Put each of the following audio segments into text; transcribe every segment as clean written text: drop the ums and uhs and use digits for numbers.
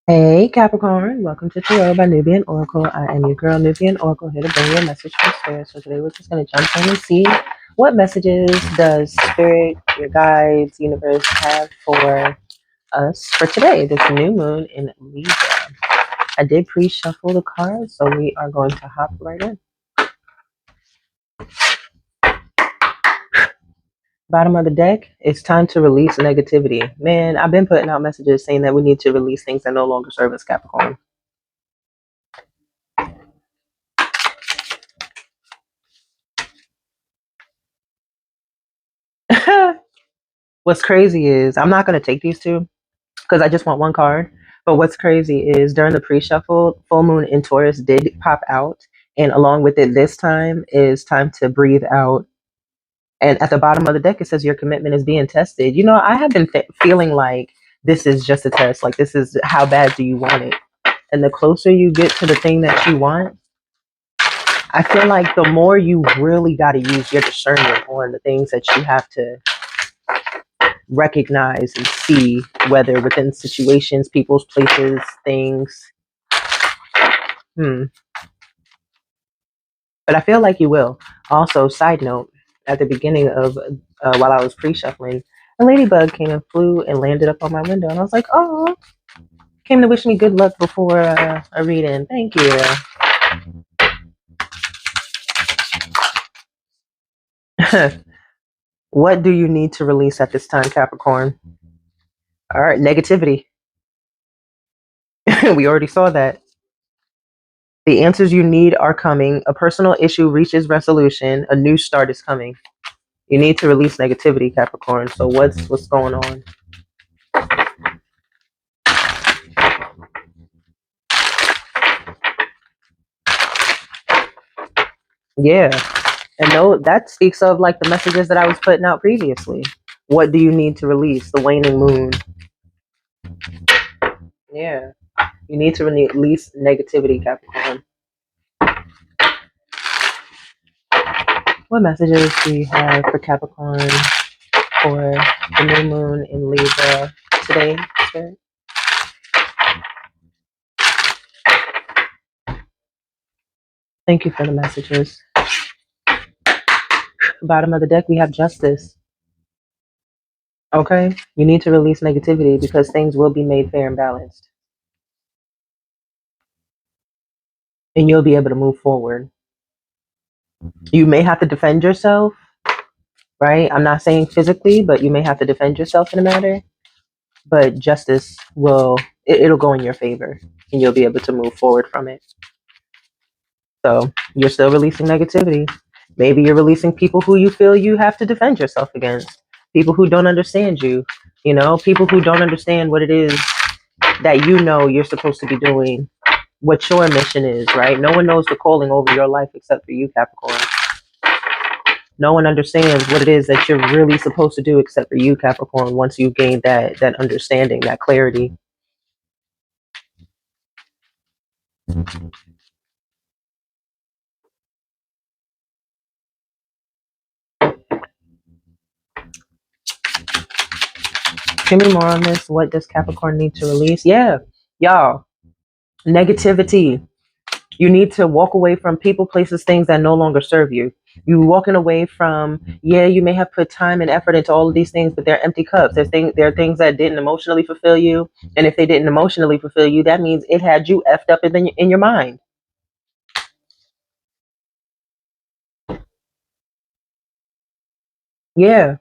Hey Capricorn, welcome to Tarot by Nubian Oracle. I am your girl Nubian Oracle, here to bring you a message from Spirit. So today we're just going to jump in and see what messages does Spirit, your guides, universe have for us for today, this new moon in Libra. I did pre-shuffle the cards, so we are going to hop right in. Bottom of the deck, it's time to release negativity. Man, I've been putting out messages saying that we need to release things that no longer serve us, Capricorn. What's crazy is I'm not going to take these two because I just want one card. But what's crazy is during the pre-shuffle, full moon in Taurus did pop out. And along with it this time is time to breathe out. And at the bottom of the deck, it says your commitment is being tested. You know, I have been feeling like this is just a test. Like, this is how bad do you want it? And the closer you get to the thing that you want, I feel like the more you really got to use your discernment on the things that you have to recognize and see, whether within situations, people's, places, things. But I feel like you will. Also, side note, at the beginning of while I was pre-shuffling, a ladybug came and flew and landed up on my window, and I was like, "Oh, came to wish me good luck before a reading. Thank you." What do you need to release at this time, Capricorn? All right, negativity. We already saw that. The answers you need are coming. A personal issue reaches resolution. A new start is coming. You need to release negativity, Capricorn. So what's going on? Yeah. And no, that speaks of like the messages that I was putting out previously. What do you need to release? The waning moon. Yeah. You need to release negativity, Capricorn. What messages do you have for Capricorn for the new moon in Libra today, Spirit? Thank you for the messages. Bottom of the deck, we have justice. Okay? You need to release negativity because things will be made fair and balanced. And you'll be able to move forward. You may have to defend yourself, right? I'm not saying physically, but you may have to defend yourself in a matter. But justice it'll go in your favor and you'll be able to move forward from it. So you're still releasing negativity. Maybe you're releasing people who you feel you have to defend yourself against. People who don't understand you, people who don't understand what it is that you're supposed to be doing, what your mission is, right? No one knows the calling over your life except for you, Capricorn. No one understands what it is that you're really supposed to do except for you, Capricorn, once you gain that understanding, that clarity. Give me more on this. What does Capricorn need to release? Yeah, y'all, negativity. You need to walk away from people, places, things that no longer serve you. You walking away from, you may have put time and effort into all of these things, but they're empty cups. There are things that didn't emotionally fulfill you. And if they didn't emotionally fulfill you, that means it had you effed up in your mind. Yeah.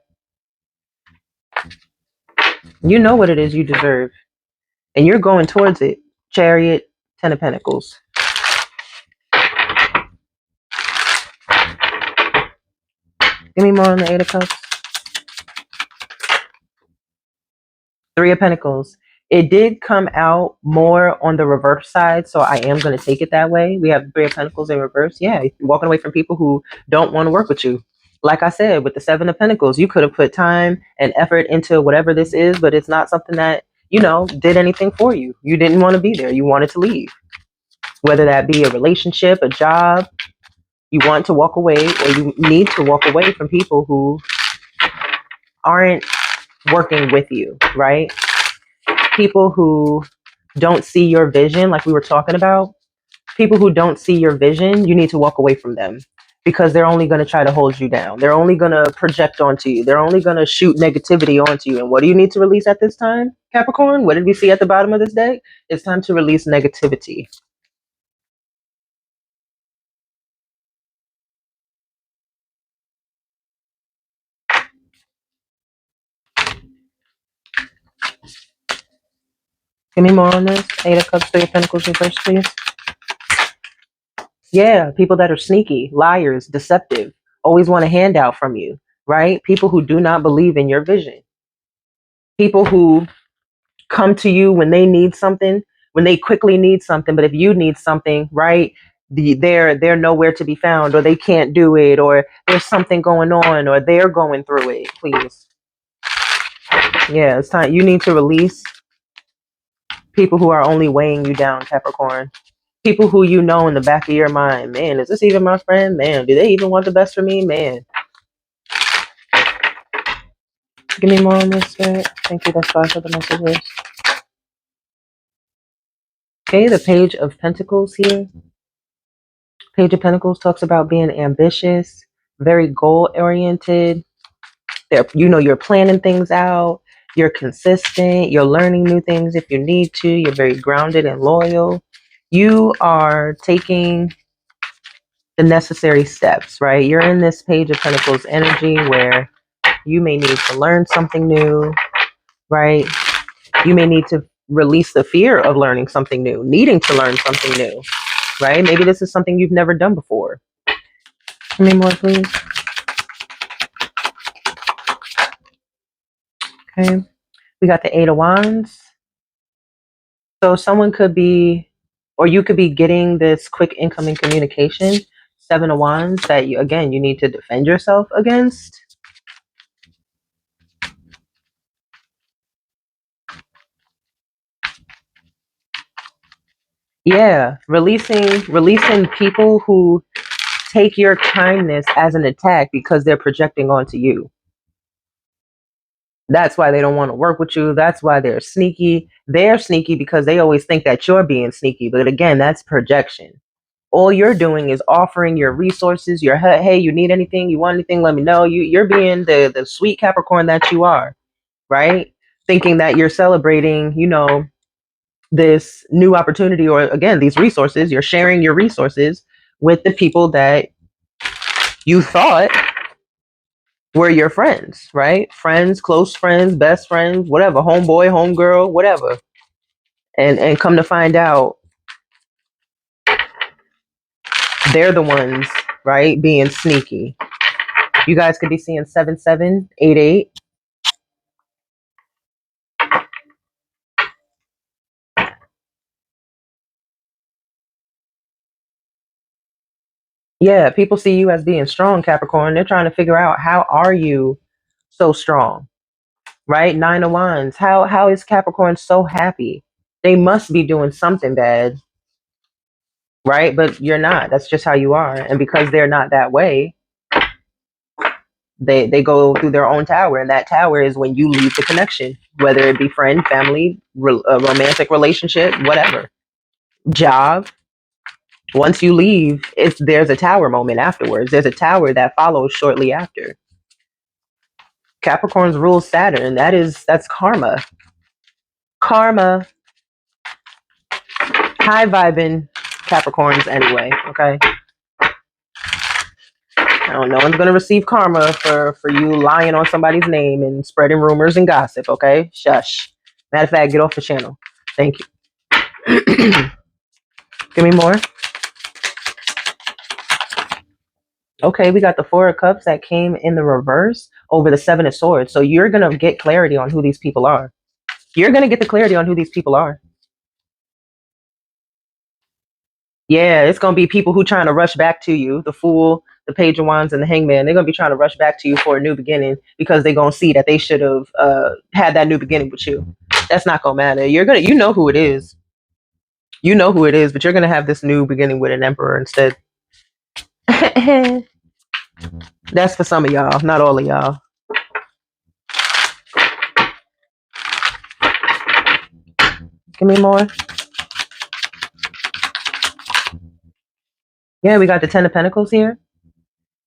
You know what it is you deserve. And you're going towards it. Chariot, 10 of Pentacles. Give me more on the 8 of Cups. 3 of Pentacles. It did come out more on the reverse side, so I am going to take it that way. We have 3 of Pentacles in reverse. Yeah, walking away from people who don't want to work with you. Like I said, with the 7 of Pentacles, you could have put time and effort into whatever this is, but it's not something that, did anything for you. You didn't want to be there. You wanted to leave. Whether that be a relationship, a job, You want to walk away, or you need to walk away from people who aren't working with you, right? People who don't see your vision, like we were talking about. People who don't see your vision, you need to walk away from them, because they're only going to try to hold you down. They're only going to project onto you. They're only going to shoot negativity onto you. And what do you need to release at this time, Capricorn? What did we see at the bottom of this deck? It's time to release negativity. Give me more on this. Eight of Cups, Three of Pentacles reverse, please. Yeah, people that are sneaky, liars, deceptive, always want a handout from you, right? People who do not believe in your vision. People who come to you when they need something, when they quickly need something, but if you need something, right, they're nowhere to be found, or they can't do it, or there's something going on, or they're going through it. Please. Yeah, it's time. You need to release people who are only weighing you down, Capricorn. People who you know in the back of your mind, man, is this even my friend? Man, do they even want the best for me? Man. Give me more on this, Spirit. Thank you. That's why for the messages. Okay, the Page of Pentacles here. Page of Pentacles talks about being ambitious, very goal oriented. You're planning things out. You're consistent. You're learning new things if you need to. You're very grounded and loyal. You are taking the necessary steps, right? You're in this Page of Pentacles energy where you may need to learn something new, right? You may need to release the fear of learning something new, needing to learn something new, right? Maybe this is something you've never done before. Give me more, please. Okay. We got the Eight of Wands. So someone could be, or you could be getting this quick incoming communication. Seven of Wands that you need to defend yourself against. Yeah, releasing people who take your kindness as an attack because they're projecting onto you. That's why they don't want to work with you. That's why they're sneaky. They're sneaky because they always think that you're being sneaky. But again, that's projection. All you're doing is offering your resources. Your hey, you need anything? You want anything? Let me know. You're being the sweet Capricorn that you are, right? Thinking that you're celebrating, this new opportunity, or again, these resources. You're sharing your resources with the people that you thought were your friends, right? Friends, close friends, best friends, whatever, homeboy, homegirl, whatever. And come to find out, they're the ones, right, being sneaky. You guys could be seeing 7788. Yeah, people see you as being strong, Capricorn. They're trying to figure out, how are you so strong, right? Nine of Wands. How is Capricorn so happy? They must be doing something bad, right? But you're not. That's just how you are. And because they're not that way, they go through their own tower, and that tower is when you leave the connection, whether it be friend, family, a romantic relationship, whatever, job. Once you leave, there's a tower moment afterwards. There's a tower that follows shortly after. Capricorn's rules Saturn. That's karma. Karma. High vibing Capricorns anyway. Okay. No one's gonna receive karma for you lying on somebody's name and spreading rumors and gossip. Okay. Shush. Matter of fact, get off the channel. Thank you. Give me more. Okay, we got the Four of Cups that came in the reverse over the Seven of Swords. So you're going to get clarity on who these people are. You're going to get the clarity on who these people are. Yeah, it's going to be people who trying to rush back to you. The Fool, the Page of Wands, and the Hangman. They're going to be trying to rush back to you for a new beginning because they're going to see that they should have had that new beginning with you. That's not going to matter. You know who it is. You know who it is, but you're going to have this new beginning with an Emperor instead. That's for some of y'all, not all of y'all. Give me more. Yeah, we got the Ten of Pentacles here.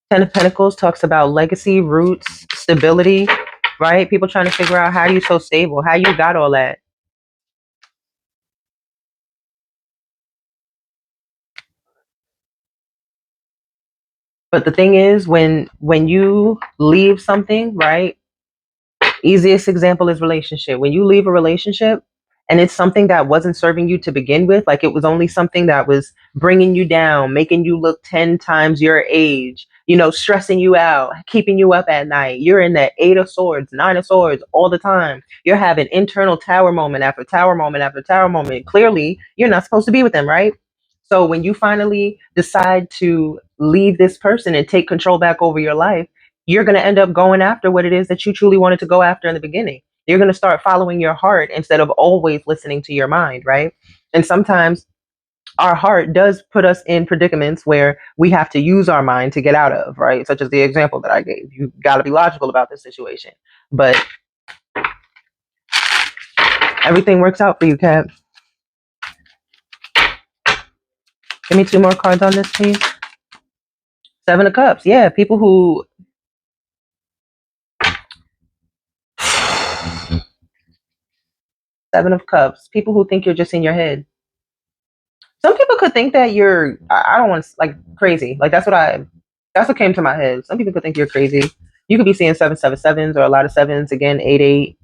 Ten of Pentacles talks about legacy, roots, stability, right? People trying to figure out how you so stable, how you got all that. But the thing is, when you leave something, right? Easiest example is relationship. When you leave a relationship and it's something that wasn't serving you to begin with, like it was only something that was bringing you down, making you look 10 times your age, stressing you out, keeping you up at night. You're in that 8 of Swords, 9 of Swords all the time. You're having internal tower moment after tower moment after tower moment. Clearly, you're not supposed to be with them, right? So when you finally decide to leave this person and take control back over your life, you're going to end up going after what it is that you truly wanted to go after in the beginning. You're going to start following your heart instead of always listening to your mind, right? And sometimes our heart does put us in predicaments where we have to use our mind to get out of, right? Such as the example that I gave. You got to be logical about this situation. But everything works out for you, Cap. Give me 2 more cards on this, please. 7 of Cups. Yeah, people who 7 of Cups. People who think you're just in your head. Some people could think that you're, I don't want to, like, crazy. Like, that's what came to my head. Some people could think you're crazy. You could be seeing 7 7 7s or a lot of sevens. Again, 8 8.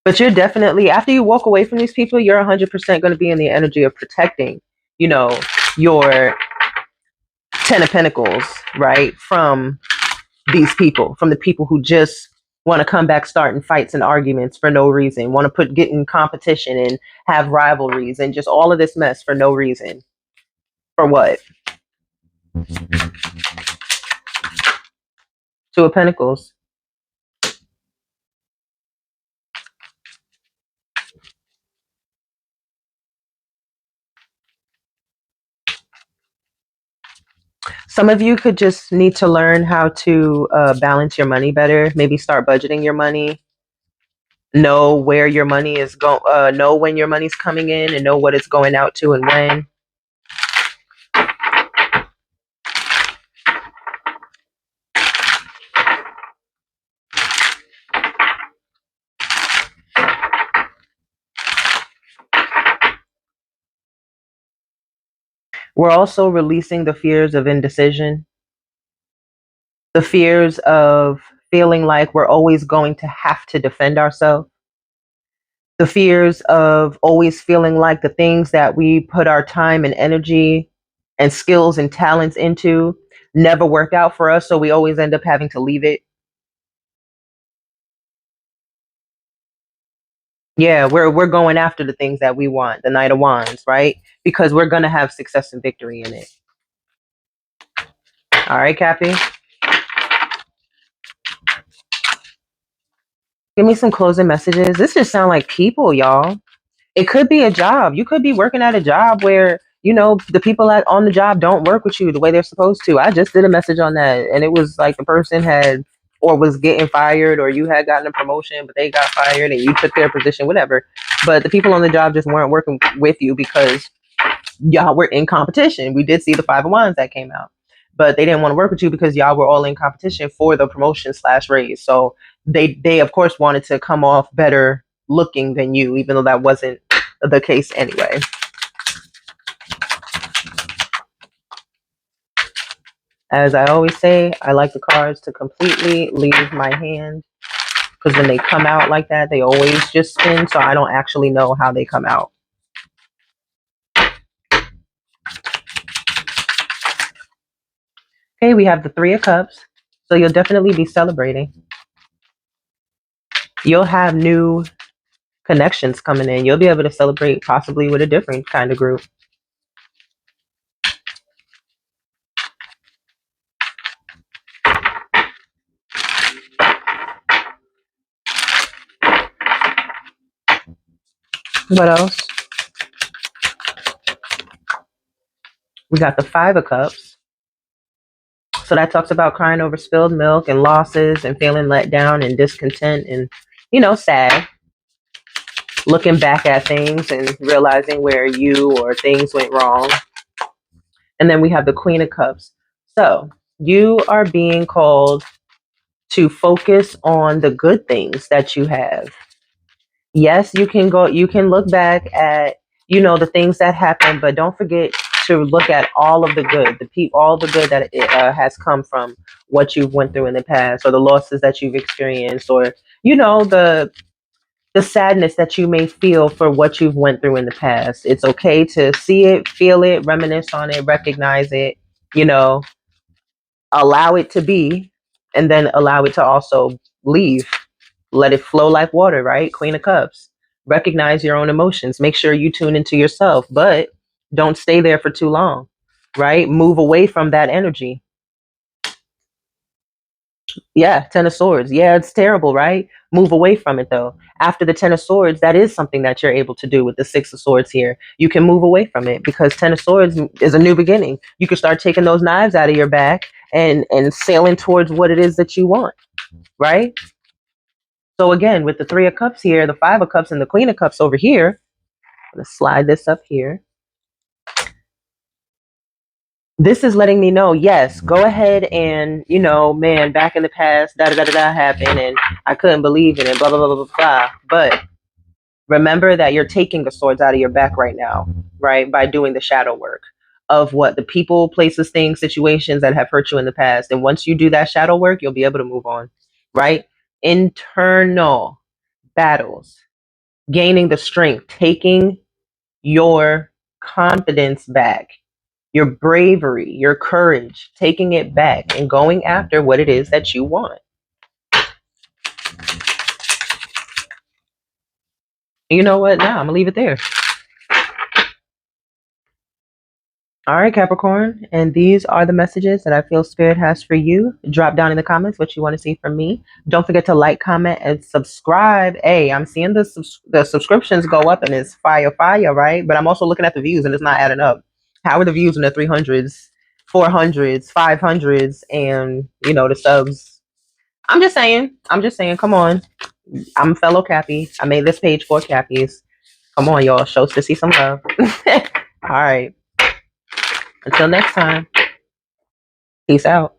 But you're definitely, after you walk away from these people, you're 100% going to be in the energy of protecting, you know, your 10 of Pentacles, right? From these people, from the people who just want to come back starting fights and arguments for no reason, want to get in competition and have rivalries and just all of this mess for no reason. For what? 2 of Pentacles. Some of you could just need to learn how to balance your money better. Maybe start budgeting your money. Know where your money is going. Know when your money's coming in, and know what it's going out to and when. We're also releasing the fears of indecision, the fears of feeling like we're always going to have to defend ourselves, the fears of always feeling like the things that we put our time and energy and skills and talents into never work out for us, so we always end up having to leave it. Yeah, we're going after the things that we want, the Knight of Wands, right? Because we're gonna have success and victory in it. All right, Cappy. Give me some closing messages. This just sound like people, y'all. It could be a job. You could be working at a job where, the people on the job don't work with you the way they're supposed to. I just did a message on that, and it was like the person had or was getting fired, or you had gotten a promotion, but they got fired and you took their position, whatever. But the people on the job just weren't working with you because y'all were in competition. We did see the 5 of Wands that came out, but they didn't want to work with you because y'all were all in competition for the promotion / raise. So they of course wanted to come off better looking than you, even though that wasn't the case anyway. As I always say, I like the cards to completely leave my hand, because when they come out like that, they always just spin, so I don't actually know how they come out. Okay, we have the 3 of Cups. So you'll definitely be celebrating. You'll have new connections coming in. You'll be able to celebrate possibly with a different kind of group. What else? We got the Five of Cups. So that talks about crying over spilled milk and losses and feeling let down and discontent and, sad. Looking back at things and realizing where you or things went wrong. And then we have the Queen of Cups. So you are being called to focus on the good things that you have. Yes, you can look back at, the things that happened, but don't forget to look at all of the good, all the good that has come from what you've went through in the past, or the losses that you've experienced, or, the sadness that you may feel for what you've went through in the past. It's okay to see it, feel it, reminisce on it, recognize it, you know, allow it to be, and then allow it to also leave. Let it flow like water, right? Queen of Cups. Recognize your own emotions. Make sure you tune into yourself, but don't stay there for too long, right? Move away from that energy. Yeah, Ten of Swords. Yeah, it's terrible, right? Move away from it though. After the Ten of Swords, that is something that you're able to do with the Six of Swords here. You can move away from it because Ten of Swords is a new beginning. You can start taking those knives out of your back and sailing towards what it is that you want, right? So again, with the Three of Cups here, the Five of Cups, and the Queen of Cups over here, I'm gonna slide this up here. This is letting me know, yes, go ahead and, man, back in the past, da da da da happened, and I couldn't believe in it, blah blah blah blah blah. But remember that you're taking the swords out of your back right now, right? By doing the shadow work of what the people, places, things, situations that have hurt you in the past. And once you do that shadow work, you'll be able to move on, right? Internal battles, gaining the strength, taking your confidence back, your bravery, your courage, taking it back and going after what it is that you want. You know what? Now I'm gonna leave it there. All right, Capricorn. And these are the messages that I feel Spirit has for you. Drop down in the comments what you want to see from me. Don't forget to like, comment, and subscribe. Hey, I'm seeing the subscriptions go up and it's fire, right? But I'm also looking at the views and it's not adding up. How are the views in the 300s, 400s, 500s, and, the subs? I'm just saying. Come on. I'm a fellow Cappy. I made this page for Cappies. Come on, y'all. Show us to see some love. All right. Until next time. Peace out.